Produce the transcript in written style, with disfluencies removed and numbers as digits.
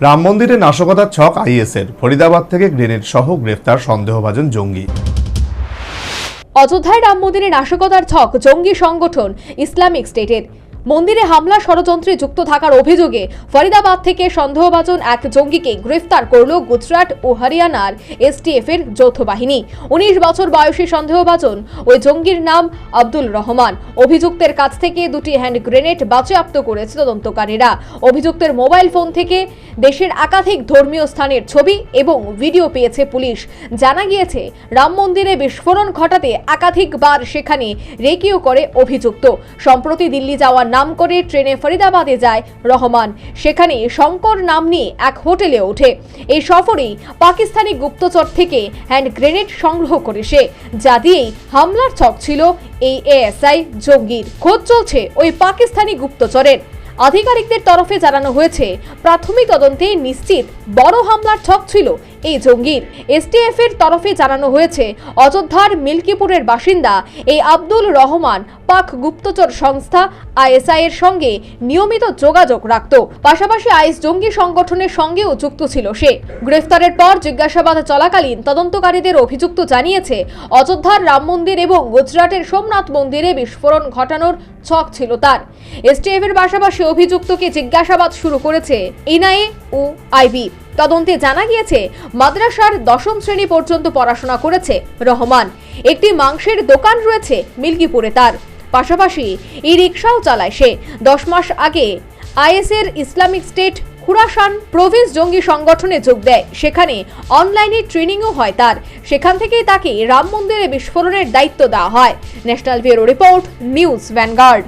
রাম মন্দিরে নাশকতার ছক আইএসের, ফরিদাবাদ থেকে গ্রেনেড সহ গ্রেফতার সন্দেহভাজন জঙ্গি। অযোধ্যায় রাম মন্দিরে নাশকতার ছক জঙ্গি সংগঠন ইসলামিক স্টেটের। মন্দিরে হামলা ষড়যন্ত্রে যুক্ত থাকার অভিযোগে ফরিদাবাদ থেকে সন্দেহভাজন এক জঙ্গিকে গ্রেফতার করল গুজরাট ও হরিয়ানার এসটিএফ এর যৌথ বাহিনী। 19 বছর বয়সী সন্দেহভাজন ওই জঙ্গির নাম আব্দুল রহমান। অভিযুক্তের কাছ থেকে দুটি হ্যান্ড গ্রেনেড বাজেয়াপ্ত করেছে তদন্তকারীরা। অভিযুক্তের মোবাইল ফোন থেকে দেশের একাধিক ধর্মীয় স্থানের ছবি এবং ভিডিও পেয়েছে পুলিশ। জানা গিয়েছে, রাম মন্দিরে বিস্ফোরণ ঘটাতে একাধিকবার সেখানে রেকিও করে অভিযুক্ত। সম্প্রতি দিল্লি যাওয়ার নাম করে ট্রেনে ফরিদাবাদে যায় রহমান। সেখানে শঙ্কর নাম নিয়ে এক হোটেলে ওঠে। এই সফরেই পাকিস্তানি গুপ্তচর থেকে হ্যান্ড গ্রেনেড সংগ্রহ করে সে, যা দিয়েই হামলার ছক ছিল এই এএসআই জঙ্গির। খোঁজ চলছে ওই পাকিস্তানি গুপ্তচরের। আধিকারিকদের তরফে জানানো হয়েছে, প্রাথমিক তদন্তে নিশ্চিত বড় হামলার ছক ছিল এই জঙ্গির। এসটিএফ এর তরফে জানানো হয়েছে, অযোধ্যার মিল্কিপুরের বাসিন্দা এই আব্দুল রহমান পাক গুপ্তচর সংস্থা আইএসআই এর সঙ্গে নিয়মিত যোগাযোগ রাখত। পাশাপাশি আইএস জঙ্গি সংগঠনের সঙ্গেও যুক্ত ছিল সে। গ্রেফতারের পর জিজ্ঞাসাবাদ চলাকালীন তদন্তকারীদের অভিযুক্ত জানিয়েছে, অযোধ্যার রাম মন্দির এবং গুজরাটের সোমনাথ মন্দিরে বিস্ফোরণ ঘটানোর ছক ছিল তার। এসটিএফ এর পাশাপাশি অভিযুক্তকে জিজ্ঞাসাবাদ শুরু করেছে এনআইএ ও আইবি। তদন্তে জানা গিয়েছে, মাদ্রাসার 10ম শ্রেণী পর্যন্ত পড়াশোনা করেছে রহমান। একটি মাংসের দোকান রয়েছে মিল্কিপুরে তার। পাশাপাশি ই রিক্সাও চালায় সে। 10 মাস আগে আইএসের ইসলামিক স্টেট খুরাসান প্রভিন্স জঙ্গি সংগঠনে যোগ দেয়। সেখানে অনলাইনে ট্রেনিংও হয় তার। সেখান থেকেই তাকে রাম মন্দিরে বিস্ফোরণের দায়িত্ব দেওয়া হয়। National bureau report, news vanguard.